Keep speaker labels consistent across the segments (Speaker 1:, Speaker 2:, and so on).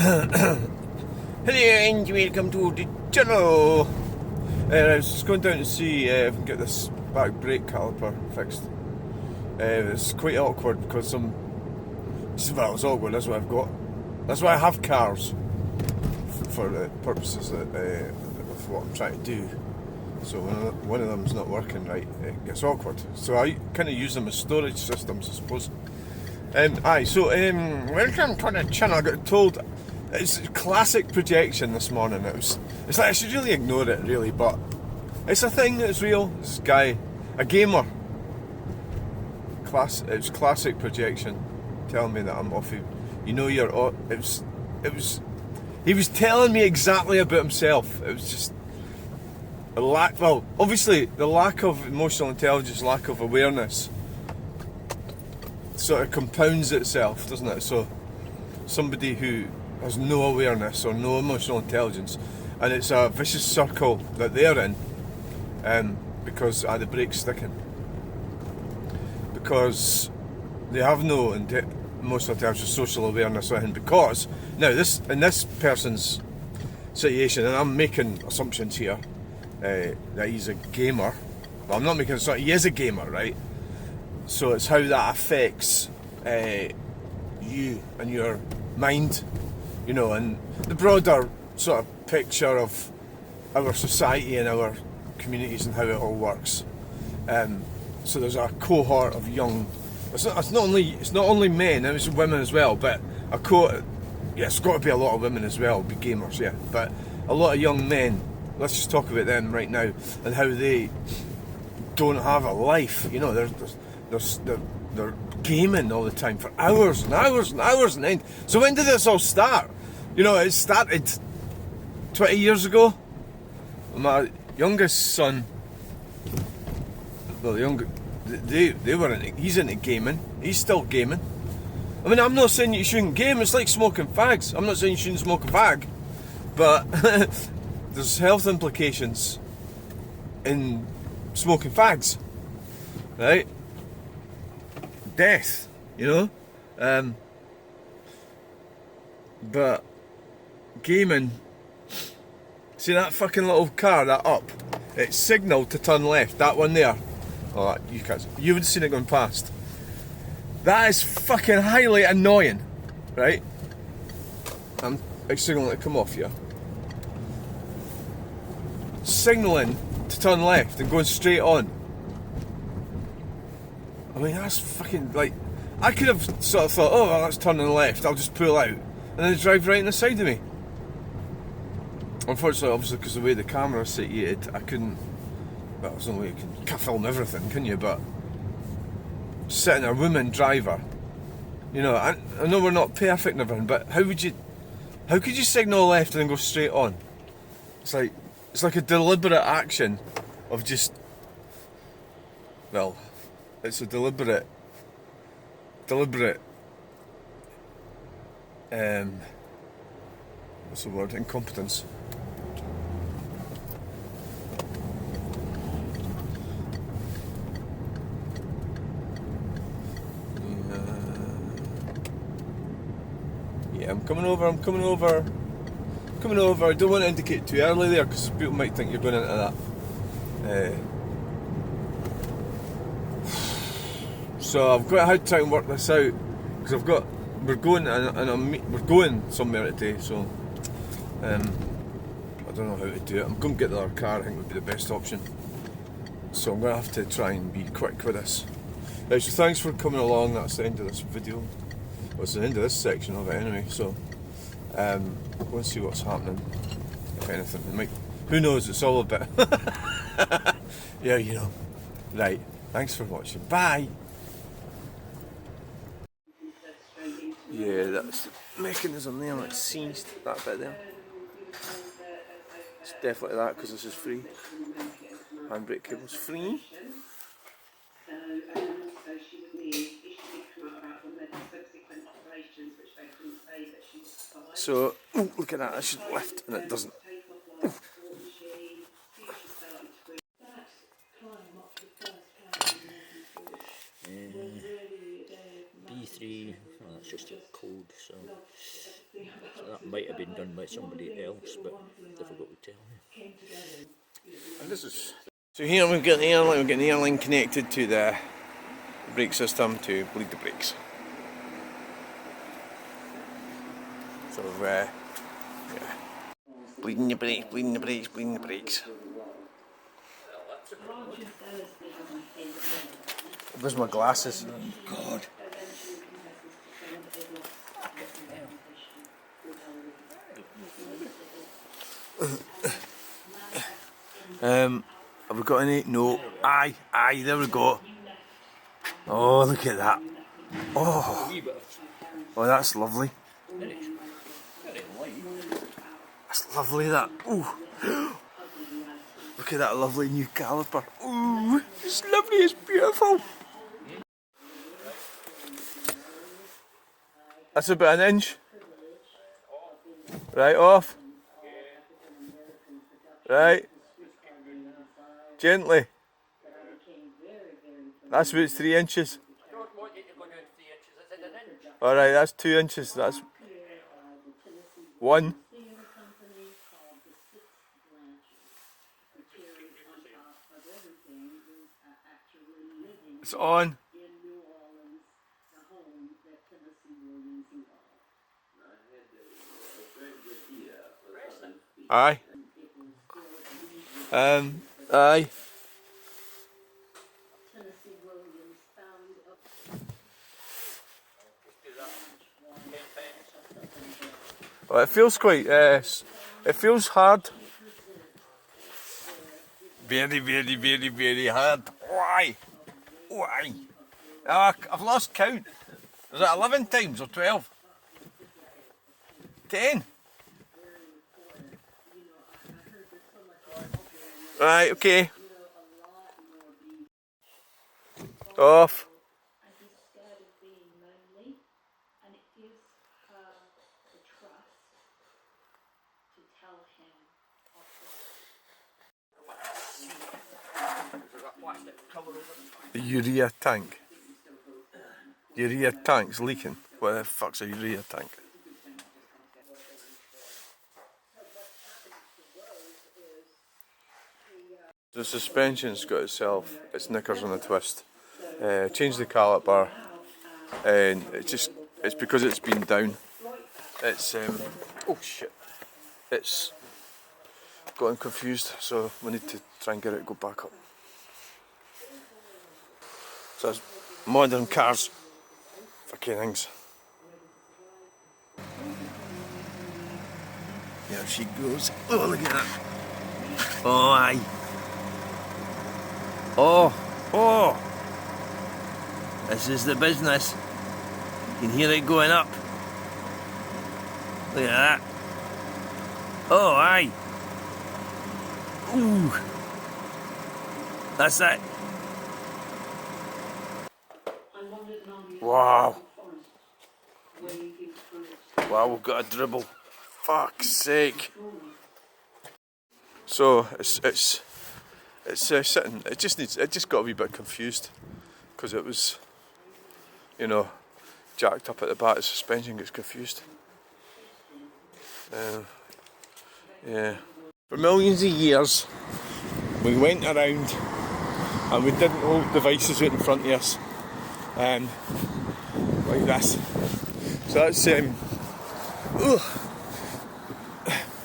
Speaker 1: Hello and welcome to the channel. I was just going down to see if I can get this back brake caliper fixed. It's quite awkward because it's awkward, that's what I've got. That's why I have cars, for the purposes of what I'm trying to do. So when one of them's not working right, it gets awkward. So I kind of use them as storage systems, I suppose. Welcome to the channel. I got told it's classic projection this morning. It's like I should really ignore it, really, but it's a thing. It's real. This guy, a gamer. It was classic projection, telling me that I'm off. You know, you're. It was. He was telling me exactly about himself. It was just a lack. Well, obviously the lack of emotional intelligence, lack of awareness, sort of compounds itself, doesn't it? So somebody who has no awareness or no emotional intelligence, and it's a vicious circle that they're in, because the brake's sticking, because they have no emotional intelligence, social awareness or anything. Because now in this person's situation, and I'm making assumptions here, that he's a gamer. Well, I'm not making assumptions. He is a gamer, right? So it's how that affects you and your mind, you know, and the broader sort of picture of our society and our communities and how it all works. So there's a cohort of young. It's not only men. It's women as well. But it's got to be a lot of women as well. Be gamers, yeah. But a lot of young men. Let's just talk about them right now and how they don't have a life. You know, they're gaming all the time for hours and hours and hours and end. So when did this all start? You know, it started 20 years ago. My youngest son, well, he's into gaming. He's still gaming. I mean, I'm not saying you shouldn't game. It's like smoking fags. I'm not saying you shouldn't smoke a fag, but there's health implications in smoking fags, right? Death, you know. But gaming. See that fucking little car, that up? It signalled to turn left. That one there. Oh, you would have seen it going past. That is fucking highly annoying, right? I'm signalling to come off here. Signalling to turn left and going straight on. I mean, that's fucking, like, I could have sort of thought, oh, well, that's turning left, I'll just pull out, and then drive right in the side of me. Unfortunately, obviously, because the way the camera is situated, I couldn't. Well, there's no way you can't film everything, can you? But sitting a woman driver, you know, I know we're not perfect and everything, but how could you signal left and then go straight on? It's like a deliberate action of just. Well, it's a deliberate. What's the word? Incompetence. Yeah, I'm coming over. I don't want to indicate too early there because people might think you're going into that. So I've got to try and work this out because we're going somewhere today. So I don't know how to do it. I'm going to get the other car. I think would be the best option. So I'm going to have to try and be quick with this. So thanks for coming along. That's the end of this video. Well, it's the end of this section of it anyway. So we'll go and see what's happening. If anything, who knows? It's all a bit. Yeah, you know. Right. Thanks for watching. Bye. Yeah, that's the mechanism there. It's seized, that bit there. It's definitely that because this is free. Handbrake cable's free. So, look at that, I should lift and it doesn't.
Speaker 2: B3, oh, that's just your code, so So that might have been done by somebody else, but difficult to tell.
Speaker 1: And this is... So here we've got the airline connected to the brake system to bleed the brakes. So yeah. Bleeding the brakes, bleeding the brakes, bleeding the brakes. Where's my glasses? God. Have we got any? No. Aye, there we go. Oh, look at that. Oh, that's lovely. That's lovely, that. Ooh. Look at that lovely new caliper. Ooh, it's lovely, it's beautiful. That's about an inch. Right, off. Right. Gently. That's about 3 inches. Alright, that's 2 inches. That's 1. It's on. Aye. Aye. Well, it feels quite, it feels hard. Very, very, very, very hard. Why? Why? I've lost count. Was it 11 times or 12? 10? Right, okay. Off. The urea tank. Urea tank's leaking. What the fuck's a urea tank? The suspension's got itself, its knickers on a twist. Changed the caliper, and it's because it's been down. It's oh shit. It's gotten confused, so we need to try and get it go back up. So it's modern cars, fucking things. There she goes. Oh, look at that. Oh, aye. Oh. This is the business. You can hear it going up. Look at that. Oh, aye. Ooh. That's that. Wow. Wow, we've got a dribble. Fuck's sake. So it's sitting. It just got a wee bit confused because it was, you know, jacked up at the back. The suspension gets confused. Yeah. For millions of years, we went around and we didn't hold devices out in front of us, like this. So that's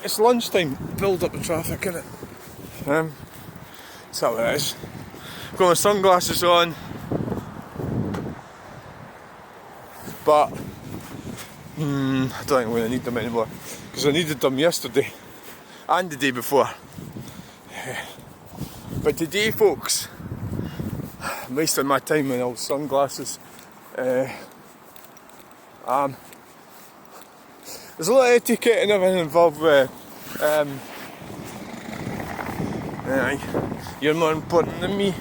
Speaker 1: it's lunchtime. Build up the traffic, innit? That's how it is. Got my sunglasses on, but I don't think I'm going to need them anymore because I needed them yesterday and the day before. But today, folks, I'm wasting my time with old sunglasses. There's a lot of etiquette and everything involved with aye. You're more important than me.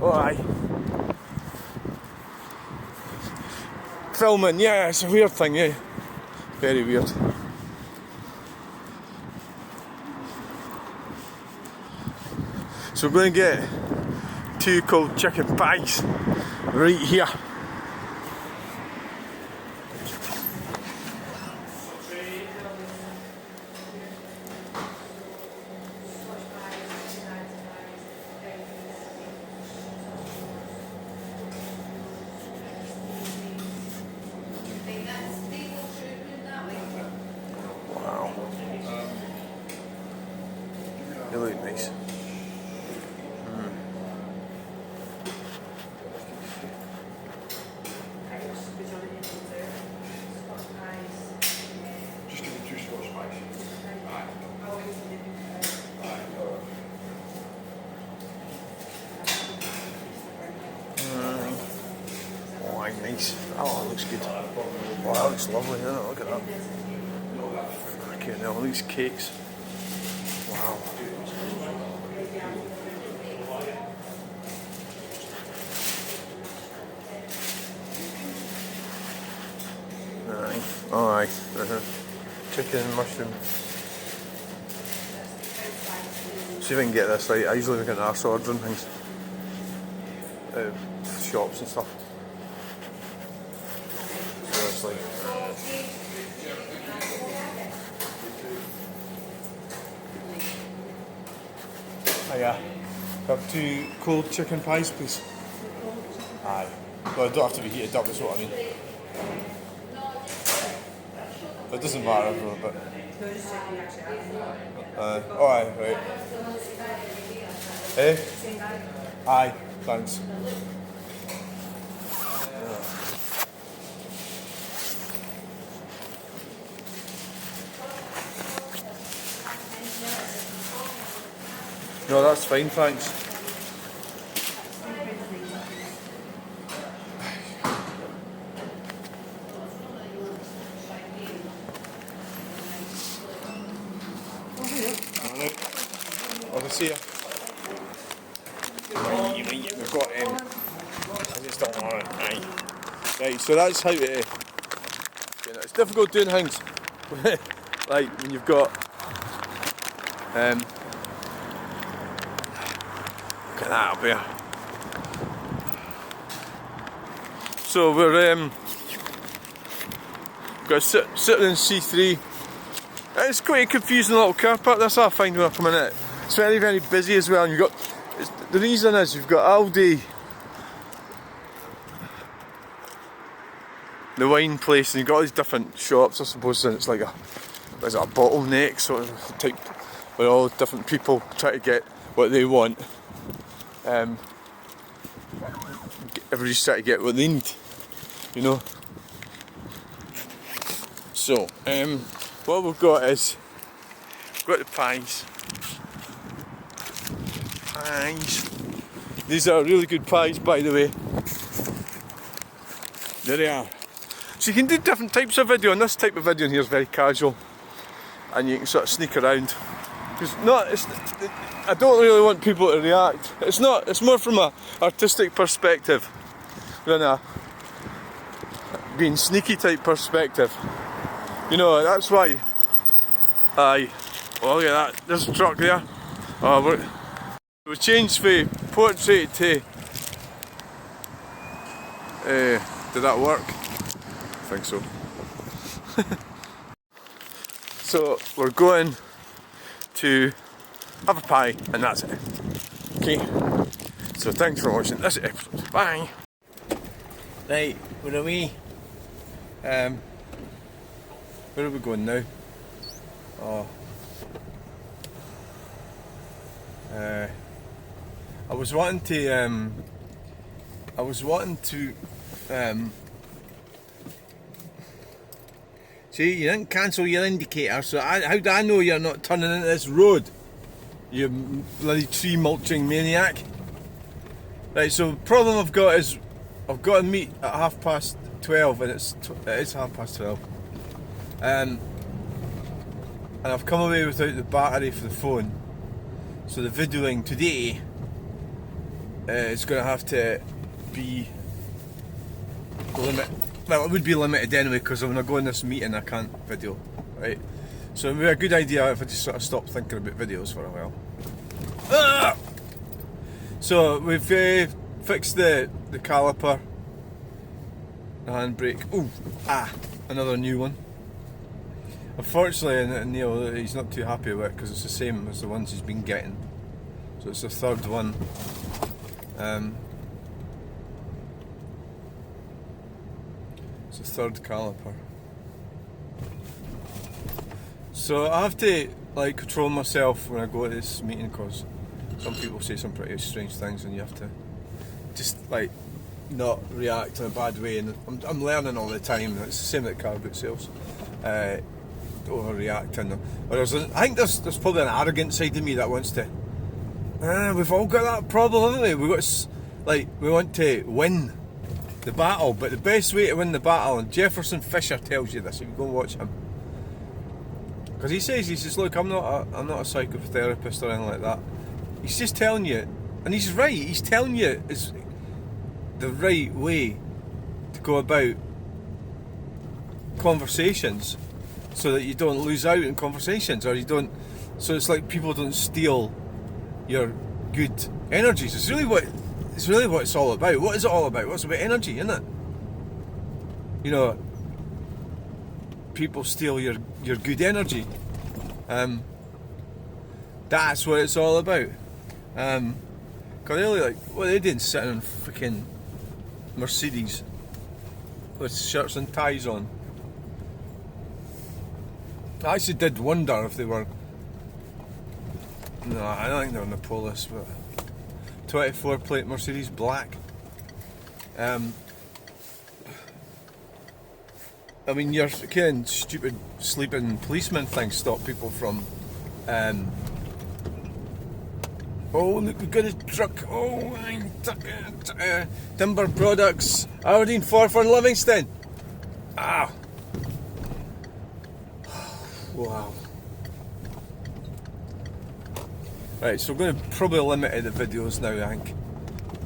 Speaker 1: Oh, aye. Filming, yeah, it's a weird thing, yeah. Very weird. So we're going to get 2 cold chicken pies right here. Oh, it looks good. Oh, that looks lovely, doesn't it? Look at that. Okay, now these cakes. Wow. Aye. Oh, aye. Chicken and mushroom. See if I can get this right. I usually make an arse ordering things. Shops and stuff. So it's like. Hiya. Have 2 cold chicken pies, please. Aye. Well, it don't have to be heated up, is what I mean. It doesn't matter for a bit. Oh, aye, right. Eh? Aye, thanks. No, that's fine, thanks. I'll see you. We've got I just don't want it. Aye. Right, so that's how to. It's difficult doing things like when you've got look at that up here. So we're got a Stirling C3. It's quite a confusing little car park, this I find when I come in it. It's very, very busy as well, and you've got, the reason is you've got Aldi, the wine place, and you've got all these different shops, I suppose, and it's like there's a bottleneck sort of type, where all different people try to get what they want. Everybody's trying to get what they need, you know. So, what we've got is, we've got the pies. These are really good pies, by the way. There they are. So you can do different types of video, and this type of video in here is very casual, and you can sort of sneak around. I don't really want people to react. It's more from an artistic perspective than a being sneaky type perspective. You know, that's why. Aye. Oh, look at that. There's a truck there. Oh, we changed from portrait to. Did that work? I think so. So we're going to have a pie, and that's it. Okay. So thanks for watching this episode. Bye. Right, where are we? Where are we going now? Oh. I was wanting to see, you didn't cancel your indicator, so how do I know you're not turning into this road? You bloody tree mulching maniac. Right, so the problem I've got is I've got to meet at 12:30, and it is 12:30. And I've come away without the battery for the phone. So the videoing today is going to have to be well, it would be limited anyway, because when I go in this meeting I can't video, right? So it would be a good idea if I just sort of stopped thinking about videos for a while. So we've fixed the caliper, the handbrake. Ooh, another new one. Unfortunately, Neil, he's not too happy with it because it's the same as the ones he's been getting. So it's the third one. It's the third caliper. So I have to like control myself when I go to this meeting, because some people say some pretty strange things, and you have to just like not react in a bad way. And I'm learning all the time. It's the same at car boot sales. Overreacting. Whereas I think there's probably an arrogant side of me that wants to. We've all got that problem, haven't we? We want to win. the battle. But the best way to win the battle, and Jefferson Fisher tells you this, if you go and watch him, because he says, look, I'm not a psychotherapist or anything like that. He's just telling you, and he's right. He's telling you is the right way to go about conversations, so that you don't lose out in conversations, or you don't. So it's like people don't steal your good energies. It's really what it's all about. What is it all about? What's about energy, isn't it? You know, people steal your good energy. That's what it's all about. Cause really, like, what are they doing sitting in freaking Mercedes with shirts and ties on? I actually did wonder if they were. No, I don't think they're in the Polis, but 24 plate Mercedes black. I mean, your kind of stupid sleeping policeman thing stop people from. Oh, look, we got a truck. Oh, Timber Products, Aberdeen, Forfar, Livingston. Ah. Wow. Right, so I'm going to probably limit the videos now, I think,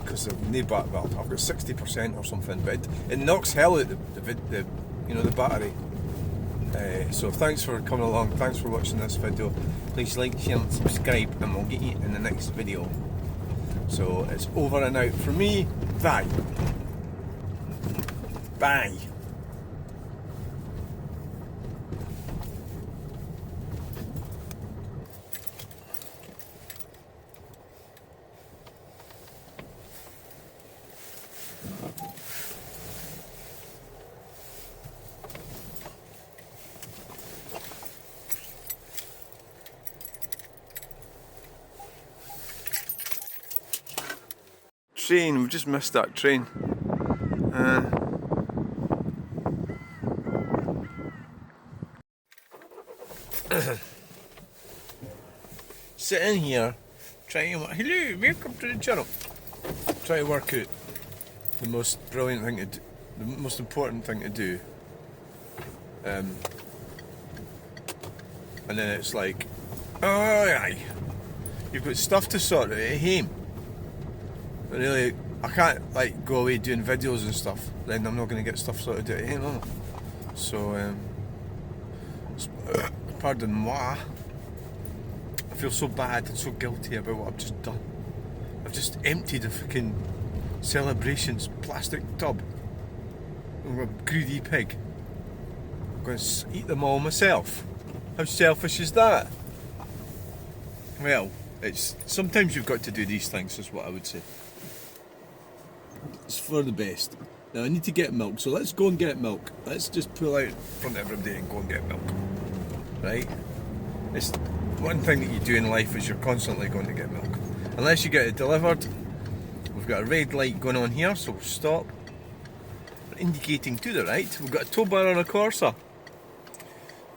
Speaker 1: because I've no battery. Well, I've got 60% or something, but it knocks hell out the battery. So thanks for coming along. Thanks for watching this video. Please like, share, and subscribe, and we'll get you in the next video. So it's over and out for me. Bye. Bye. Train, we've just missed that train. Sitting here, trying to hello, welcome to the channel. Try to work out the most brilliant thing to do, the most important thing to do. And then it's like, oh aye, you've got stuff to sort out at home. But really, I can't like go away doing videos and stuff. Then I'm not going to get stuff sorted out at home. So, pardon moi. I feel so bad and so guilty about what I've just done. I've just emptied a fucking Celebrations plastic tub. I'm a greedy pig. I'm going to eat them all myself. How selfish is that? Well, it's sometimes you've got to do these things, is what I would say. It's for the best. Now I need to get milk, so let's go and get milk. Let's just pull out in front of everybody and go and get milk. Right? It's one thing that you do in life is you're constantly going to get milk. Unless you get it delivered. We've got a red light going on here, so we'll stop. We're indicating to the right. We've got a tow bar on a Corsa.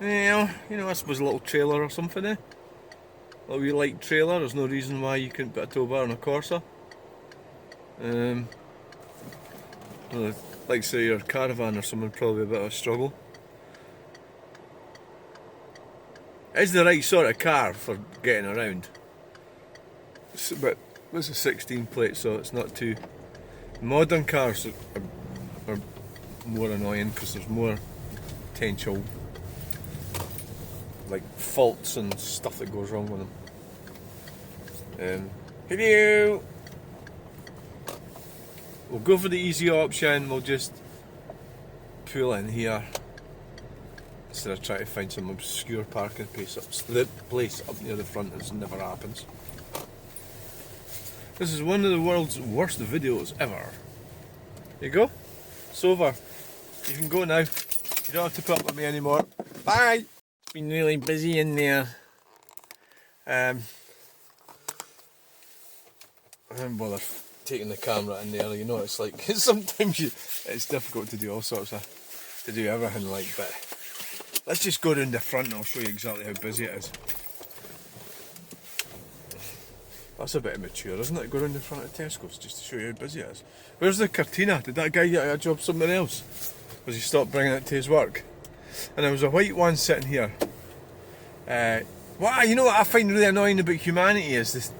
Speaker 1: Well, you know, I suppose a little trailer or something, eh? A little wee light trailer. There's no reason why you couldn't put a tow bar on a Corsa. Well, like say your caravan or something, probably a bit of a struggle. It's the right sort of car for getting around. But it's a 16 plate, so it's not too. Modern cars are more annoying because there's more potential like faults and stuff that goes wrong with them. Hello. We'll go for the easy option. We'll just pull in here instead of trying to find some obscure parking place up near the front, as never happens. This is one of the world's worst videos ever. There you go. It's over. You can go now. You don't have to put up with me anymore. Bye. It's been really busy in there. I didn't bother taking the camera in there. You know, it's like sometimes it's difficult to do all sorts of to do everything like. But let's just go around the front and I'll show you exactly how busy it is. That's a bit immature, isn't it? Go around in front of Tesco's just to show you how busy it is. Where's the Cortina? Did that guy get a job somewhere else? Because he stopped bringing it to his work? And there was a white one sitting here. Well, you know what I find really annoying about humanity is this.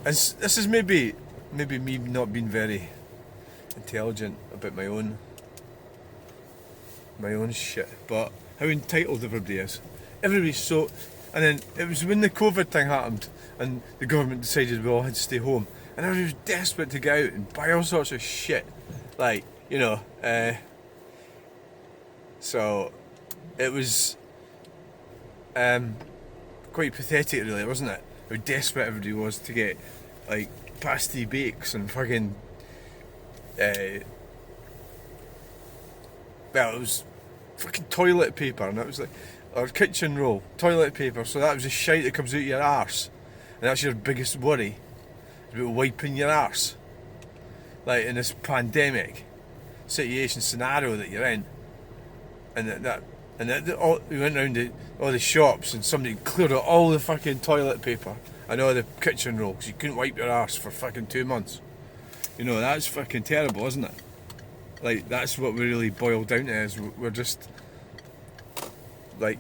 Speaker 1: This is maybe me not being very intelligent about my own shit, but how entitled everybody is. Everybody's so. And then it was when the COVID thing happened, and the government decided we all had to stay home, and everybody was desperate to get out and buy all sorts of shit, like, you know. So it was quite pathetic, really, wasn't it? How desperate everybody was to get, like, pasty bakes and fucking. Well, it was fucking toilet paper, and it was like, or kitchen roll, toilet paper. So that was the shite that comes out your arse, and that's your biggest worry, about wiping your arse, like in this pandemic situation scenario that you're in, we went round to all the shops, and somebody cleared out all the fucking toilet paper and all the kitchen roll because you couldn't wipe your arse for fucking 2 months. You know, that's fucking terrible, isn't it? Like, that's what we really boil down to, is we're just, like,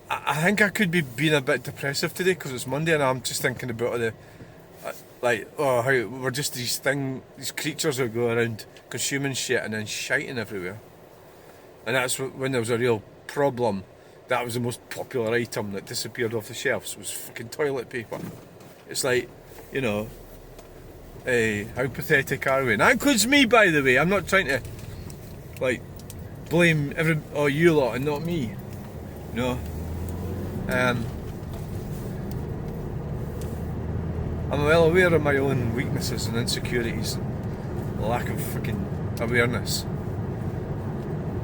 Speaker 1: I think I could be being a bit depressive today because it's Monday and I'm just thinking about all the, how we're just these creatures that go around consuming shit and then shiting everywhere. And that's when there was a real problem. That was the most popular item that disappeared off the shelves, was fucking toilet paper. It's like, you know, how pathetic are we? And that includes me, by the way. I'm not trying to, like, blame you lot and not me. You know? I'm well aware of my own weaknesses and insecurities and the lack of fucking awareness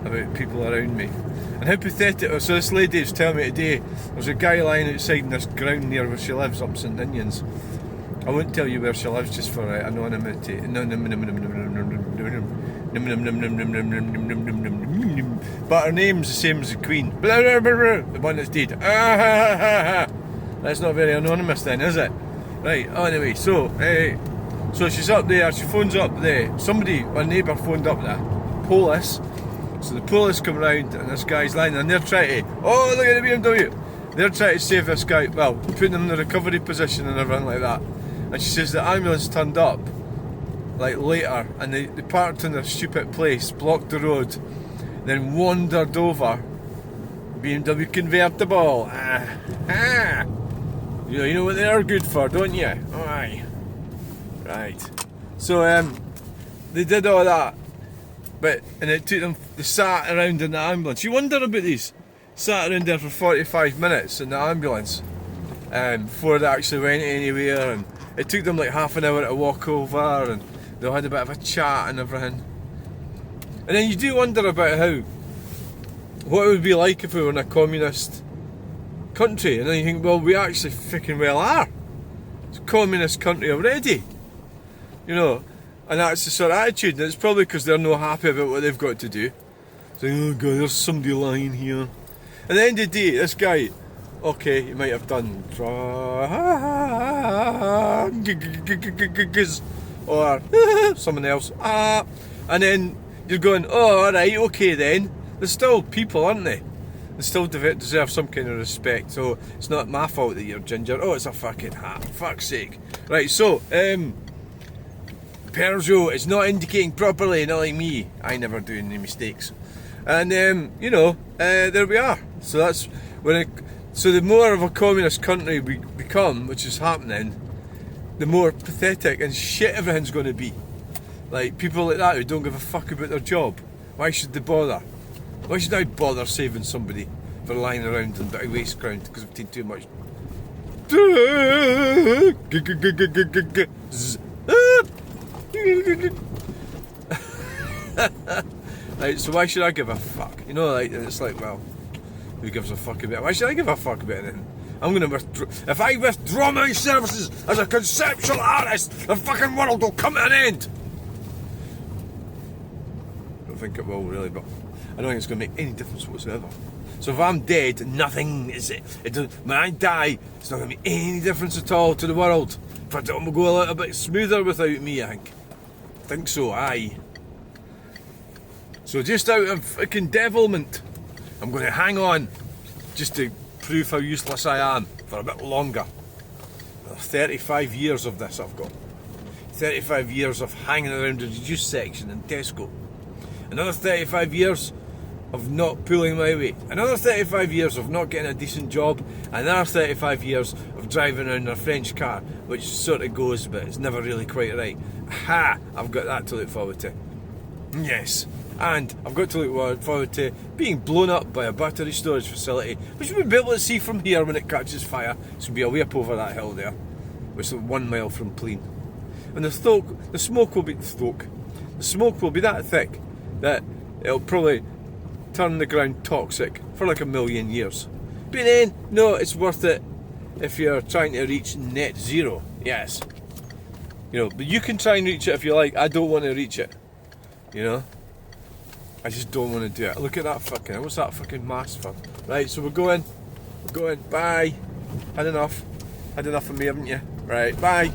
Speaker 1: about people around me. And how pathetic. So this lady was telling me today, there's a guy lying outside in this ground near where she lives, up St Ninians. I won't tell you where she lives just for anonymity. But her name's the same as the Queen. The one that's dead. That's not very anonymous then, is it? Right, anyway, so she's up there, she phones up there. Somebody, my neighbour, phoned up the police. So the police come round and this guy's lying and they're trying to, oh, look at the BMW. They're trying to save this guy, well, putting him in the recovery position and everything like that. And she says the ambulance turned up, like, later, and they parked in their stupid place, blocked the road, then wandered over, BMW convertible. You know what they are good for, don't you? Oh, aye. Right. So, they did all that, and it took them, they sat around in the ambulance. You wonder about these. Sat around there for 45 minutes in the ambulance before they actually went anywhere, and it took them like half an hour to walk over, and they had a bit of a chat and everything. And then you do wonder about what it would be like if we were in a communist country, and then you think, well, we actually freaking well are. It's a communist country already, you know, and that's the sort of attitude, and it's probably because they're not happy about what they've got to do. Saying, oh god, there's somebody lying here. At the end of the day, this guy, okay, he might have done drugs or someone else, and then you're going, oh, alright, okay then. They're still people, aren't they? They still deserve some kind of respect, so it's not my fault that you're ginger. Oh, it's a fucking hat, fuck's sake. Right, so, Peugeot is not indicating properly, not like me. I never do any mistakes. And, you know, there we are. So that's so the more of a communist country we become, which is happening, the more pathetic and shit everything's going to be. Like, people like that who don't give a fuck about their job. Why should they bother? Why should I bother saving somebody for lying around in a bit of waste ground because I've taken too much? Right, so why should I give a fuck? You know, like, it's like, well, who gives a fuck about it? Why should I give a fuck about anything? I'm going to withdraw. If I withdraw my services as a conceptual artist, the fucking world will come to an end. think it will really, but I don't think it's going to make any difference whatsoever. So if I'm dead, nothing is it. When I die, it's not going to make any difference at all to the world. In fact, it will go a little bit smoother without me, I think so, aye. So just out of fucking devilment, I'm going to hang on just to prove how useless I am for a bit longer. 35 years of this I've got. 35 years of hanging around the juice section in Tesco. Another 35 years of not pulling my weight. Another 35 years of not getting a decent job. Another 35 years of driving around in a French car, which sort of goes, but it's never really quite right. Ha! I've got that to look forward to. Yes. And I've got to look forward to being blown up by a battery storage facility, which we'll be able to see from here when it catches fire. It's going to be a way up over that hill there, which is 1 mile from Clean. And the smoke will be that thick that it'll probably turn the ground toxic for like 1,000,000 years. But then, no, it's worth it if you're trying to reach net zero. Yes. You know, but you can try and reach it if you like. I don't want to reach it. You know? I just don't want to do it. Look at that fucking, what's that fucking mask for? Right, so we're going. Bye. Had enough of me, haven't you? Right, bye.